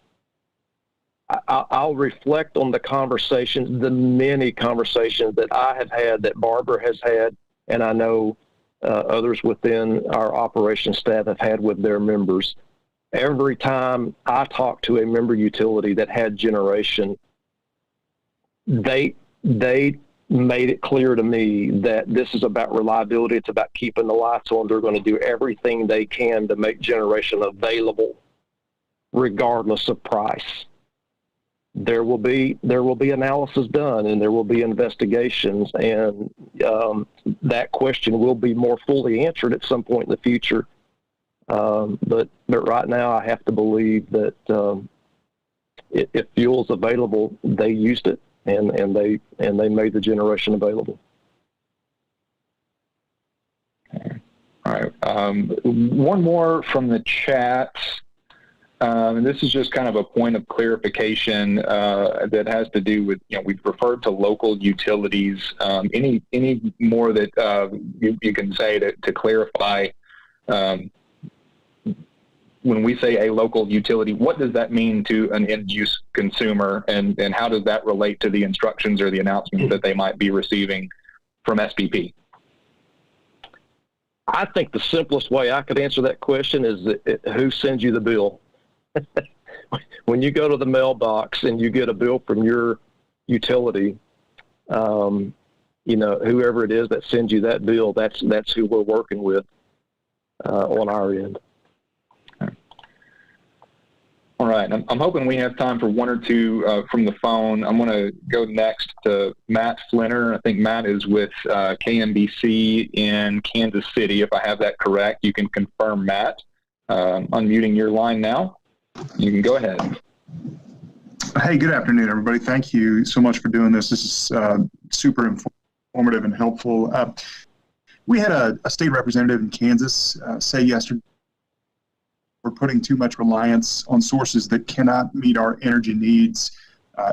I'll reflect on the conversations, the many conversations that I have had, that Barbara has had, and I know others within our operations staff have had with their members. Every time I talk to a member utility that had generation, they made it clear to me that this is about reliability. It's about keeping the lights on. They're going to do everything they can to make generation available, regardless of price. There will be analysis done, and there will be investigations, and that question will be more fully answered at some point in the future. But right now, I have to believe that if fuel is available, they used it. And they made the generation available. All right. One more from the chat, and this is just kind of a point of clarification that has to do with, we've referred to local utilities. Any more that you can say to clarify when we say a local utility, what does that mean to an end-use consumer, and how does that relate to the instructions or the announcements that they might be receiving from SPP? I think the simplest way I could answer that question is who sends you the bill? When you go to the mailbox and you get a bill from your utility, whoever it is that sends you that bill, that's who we're working with on our end. All right. I'm hoping we have time for one or two from the phone. I'm going to go next to Matt Flinner. I think Matt is with KMBC in Kansas City, if I have that correct. You can confirm, Matt. Unmuting your line now. You can go ahead. Hey, good afternoon, everybody. Thank you so much for doing this. This is super informative and helpful. We had a state representative in Kansas say yesterday we're putting too much reliance on sources that cannot meet our energy needs,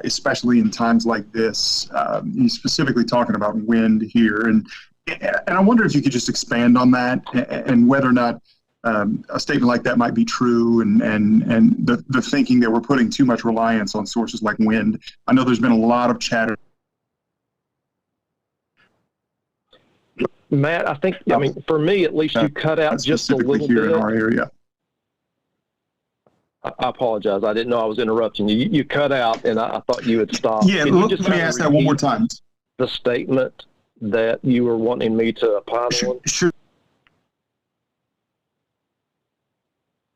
especially in times like this. He's specifically talking about wind here. And I wonder if you could just expand on that and whether or not a statement like that might be true, and the thinking that we're putting too much reliance on sources like wind. I know there's been a lot of chatter. Matt, I think, for me at least, you cut out just a little here bit. In our area. I apologize. I didn't know I was interrupting you. You cut out, and I thought you had stopped. Yeah, let me ask that one more time. The statement that you were wanting me to opine on? Sure.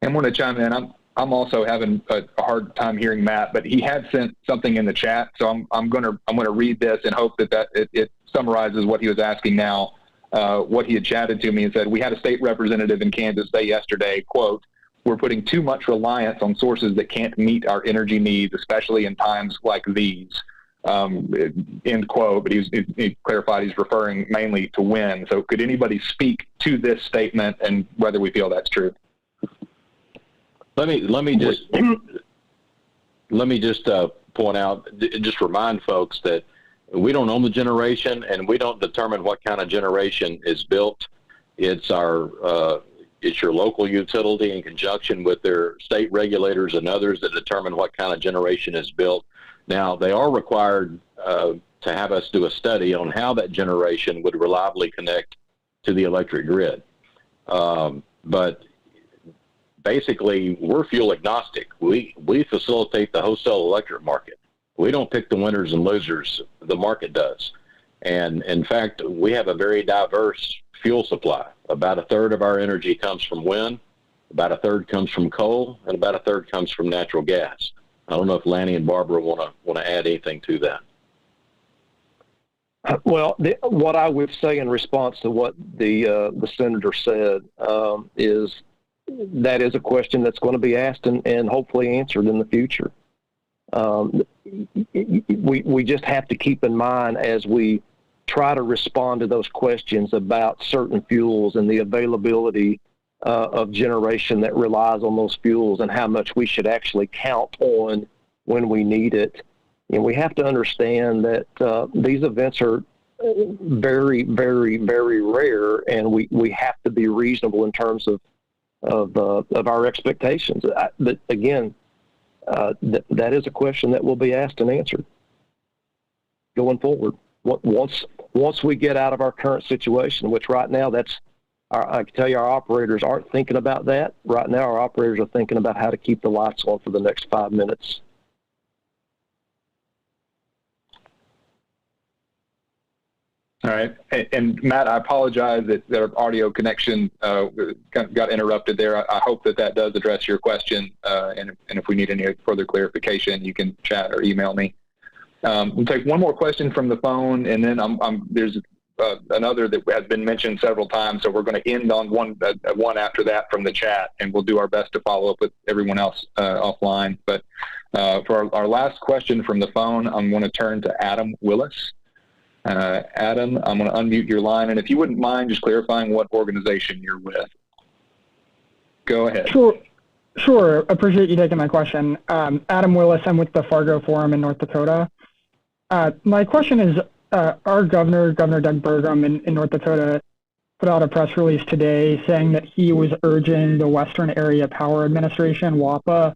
I'm going to chime in. I'm also having a hard time hearing Matt, but he had sent something in the chat, so I'm going to read this and hope that it summarizes what he was asking now. What he had chatted to me and said, we had a state representative in Kansas say yesterday, quote, "We're putting too much reliance on sources that can't meet our energy needs, especially in times like these." End quote. But he clarified he's referring mainly to wind. So could anybody speak to this statement and whether we feel that's true? Let me just point out, just remind folks that we don't own the generation, and we don't determine what kind of generation is built. It's it's your local utility in conjunction with their state regulators and others that determine what kind of generation is built. Now, they are required to have us do a study on how that generation would reliably connect to the electric grid. But basically, we're fuel agnostic. We facilitate the wholesale electric market. We don't pick the winners and losers. The market does. And in fact, we have a very diverse fuel supply. About a third of our energy comes from wind, about a third comes from coal, and about a third comes from natural gas. I don't know if Lanny and Barbara want to add anything to that. Well, what I would say in response to what the senator said is that is a question that's going to be asked and hopefully answered in the future. We just have to keep in mind as we try to respond to those questions about certain fuels and the availability of generation that relies on those fuels and how much we should actually count on when we need it. And we have to understand that these events are very, very, very rare, and we have to be reasonable in terms of our expectations. But again, that is a question that will be asked and answered going forward. Once we get out of our current situation, which right now I can tell you our operators aren't thinking about that. Right now our operators are thinking about how to keep the lights on for the next 5 minutes. All right. And Matt, I apologize that our audio connection got interrupted there. I hope that does address your question. And if we need any further clarification, you can chat or email me. We'll take one more question from the phone, and then there's another that has been mentioned several times. So we're going to end on one after that from the chat, and we'll do our best to follow up with everyone else offline. But for our last question from the phone, I'm going to turn to Adam Willis. Adam, I'm going to unmute your line, and if you wouldn't mind just clarifying what organization you're with. Go ahead. Sure. Appreciate you taking my question. Adam Willis, I'm with the Fargo Forum in North Dakota. My question is, our Governor Doug Burgum in North Dakota, put out a press release today saying that he was urging the Western Area Power Administration, WAPA,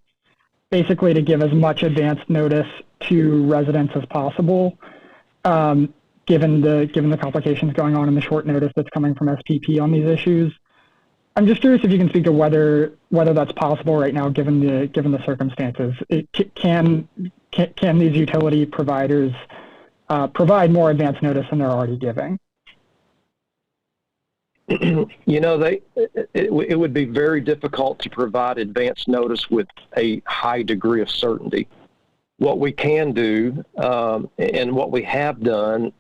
basically to give as much advance notice to residents as possible, given the complications going on and the short notice that's coming from SPP on these issues. I'm just curious if you can speak to whether that's possible right now, given the circumstances. Can these utility providers provide more advance notice than they're already giving? You know, it would be very difficult to provide advance notice with a high degree of certainty. What we can do, and what we have done,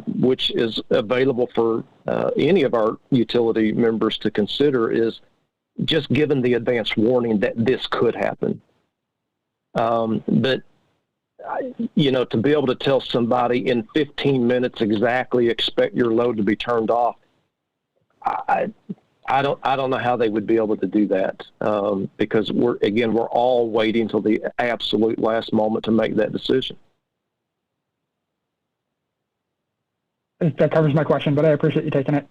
which is available for any of our utility members to consider, is just given the advance warning that this could happen. But you know, to be able to tell somebody in 15 minutes exactly expect your load to be turned off, I don't know how they would be able to do that, because we're all waiting till the absolute last moment to make that decision. That covers my question, but I appreciate you taking it.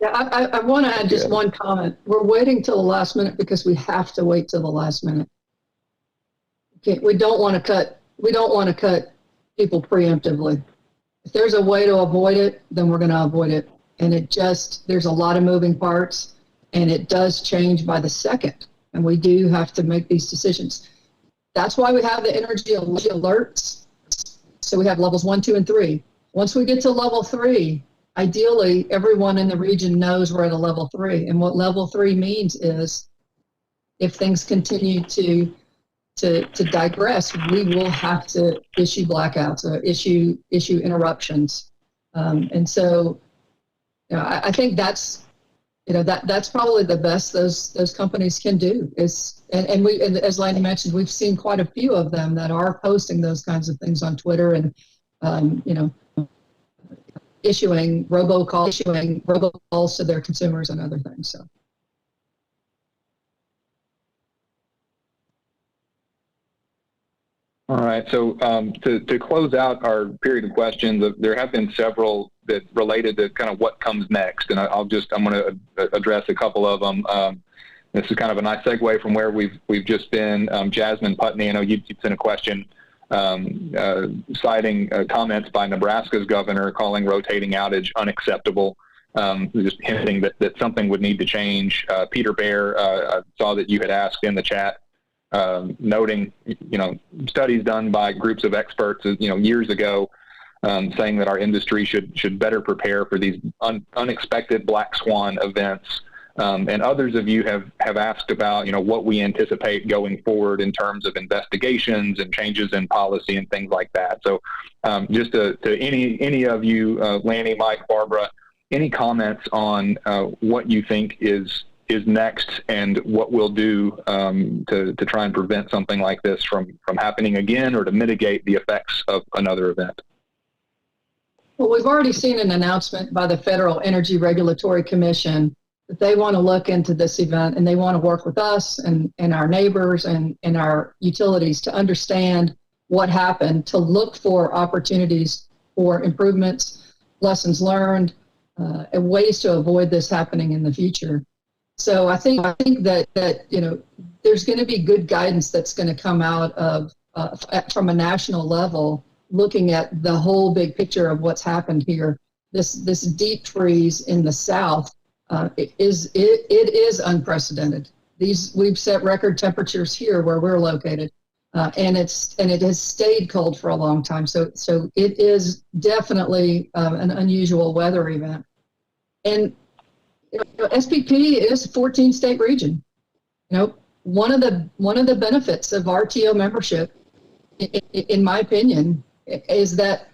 Yeah, I want to add just one comment. We're waiting till the last minute because we have to wait till the last minute. Okay, we don't want to cut people preemptively. If there's a way to avoid it, then we're going to avoid it. And there's a lot of moving parts, and it does change by the second. And we do have to make these decisions. That's why we have the energy alerts. So we have levels 1, 2, and 3. Once we get to level 3, ideally, everyone in the region knows we're at a level 3. And what level 3 means is if things continue to digress, we will have to issue blackouts or issue interruptions. And so, you know, I think that's probably the best those companies can do is, and as Lanny mentioned, we've seen quite a few of them that are posting those kinds of things on Twitter and, you know, issuing robocalls to their consumers and other things. So. All right. So to close out our period of questions, there have been several that related to kind of what comes next, and I'm going to address a couple of them. This is kind of a nice segue from where we've just been. Jasmine Putney, I know you sent a question citing comments by Nebraska's governor calling rotating outage unacceptable, just hinting that something would need to change. Peter Bear, I saw that you had asked in the chat, noting, you know, studies done by groups of experts, you know, years ago, saying that our industry should better prepare for these unexpected black swan events. And others of you have asked about, you know, what we anticipate going forward in terms of investigations and changes in policy and things like that. So just to any of you, Lanny, Mike, Barbara, any comments on what you think is next and what we'll do to try and prevent something like this from happening again or to mitigate the effects of another event? Well, we've already seen an announcement by the Federal Energy Regulatory Commission that they want to look into this event and they want to work with us and our neighbors and our utilities to understand what happened, to look for opportunities for improvements, lessons learned, and ways to avoid this happening in the future. So I think that you know, there's going to be good guidance that's going to come out of from a national level, looking at the whole big picture of what's happened here. This deep freeze in the South, it is unprecedented. We've set record temperatures here where we're located, and it has stayed cold for a long time. So it is definitely an unusual weather event. And you know, SPP is a 14-state region. You know, one of the benefits of RTO membership, in my opinion, is that,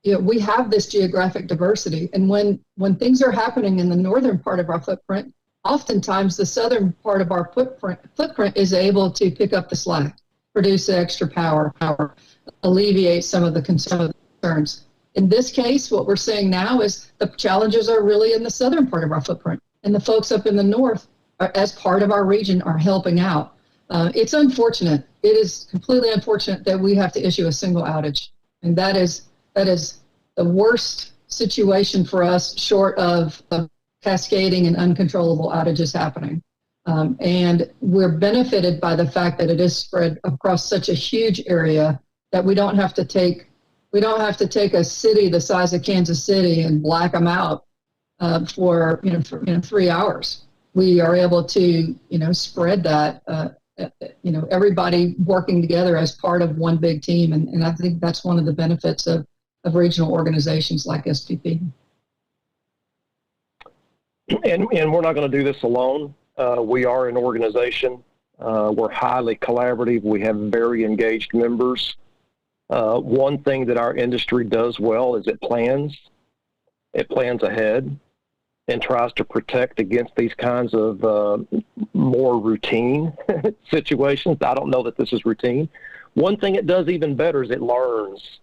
you know, we have this geographic diversity, and when things are happening in the northern part of our footprint, oftentimes the southern part of our footprint is able to pick up the slack, produce extra power, alleviate some of the concerns. In this case, what we're seeing now is the challenges are really in the southern part of our footprint, and the folks up in the north, as part of our region, are helping out. It's unfortunate. It is completely unfortunate that we have to issue a single outage, and that is the worst situation for us, short of cascading and uncontrollable outages happening. And we're benefited by the fact that it is spread across such a huge area that we don't have to take a city the size of Kansas City and black them out for 3 hours. We are able to spread that everybody working together as part of one big team, and I think that's one of the benefits of regional organizations like SPP. And we're not going to do this alone. We are an organization. We're highly collaborative. We have very engaged members. One thing that our industry does well is it plans ahead and tries to protect against these kinds of more routine situations. I don't know that this is routine. One thing it does even better is it learns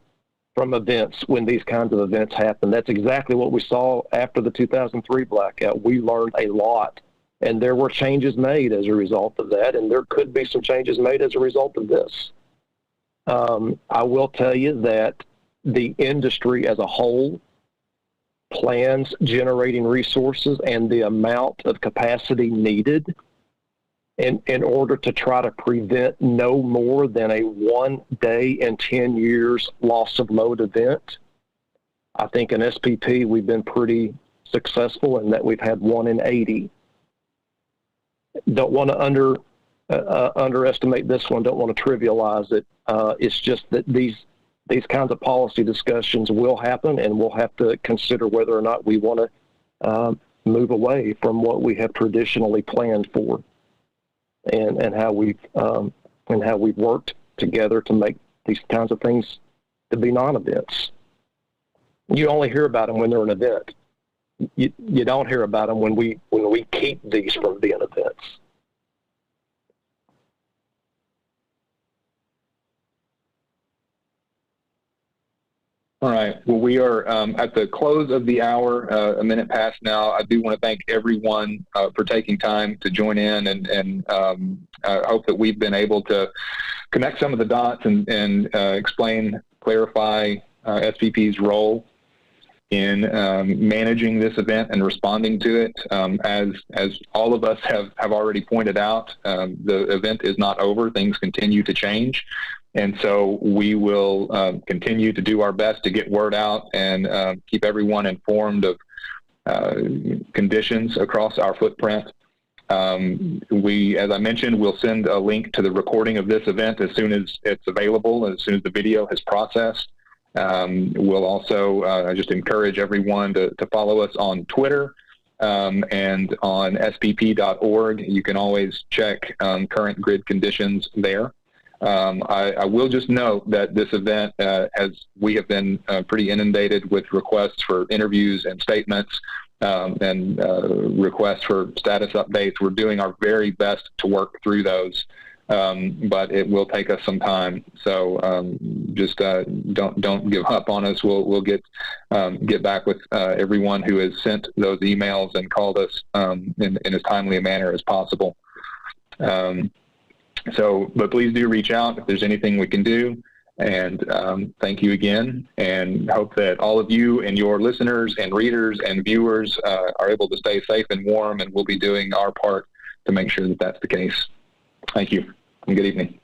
from events when these kinds of events happen. That's exactly what we saw after the 2003 blackout. We learned a lot, and there were changes made as a result of that, and there could be some changes made as a result of this. I will tell you that the industry as a whole plans generating resources and the amount of capacity needed in order to try to prevent no more than a 1 day in 10 years loss of load event. I think in SPP we've been pretty successful in that we've had 1 in 80. Don't want to underestimate this one. Don't want to trivialize it. It's just that these kinds of policy discussions will happen, and we'll have to consider whether or not we want to move away from what we have traditionally planned for, and how we've worked together to make these kinds of things to be non-events. You only hear about them when they're an event. You don't hear about them when we keep these from being events. All right. Well, we are at the close of the hour, a minute past now. I do want to thank everyone for taking time to join in, and I hope that we've been able to connect some of the dots and explain, clarify SPP's role in managing this event and responding to it. As all of us have already pointed out, the event is not over. Things continue to change. And so we will continue to do our best to get word out and keep everyone informed of conditions across our footprint. As I mentioned, we'll send a link to the recording of this event as soon as it's available, as soon as the video has processed. We'll also just encourage everyone to follow us on Twitter and on spp.org. You can always check current grid conditions there. I will just note that this event, we have been pretty inundated with requests for interviews and statements and requests for status updates. We're doing our very best to work through those, but it will take us some time. So just don't give up on us. We'll get back with everyone who has sent those emails and called us in as timely a manner as possible. But please do reach out if there's anything we can do. And thank you again, and hope that all of you and your listeners and readers and viewers are able to stay safe and warm, and we'll be doing our part to make sure that that's the case. Thank you, and good evening.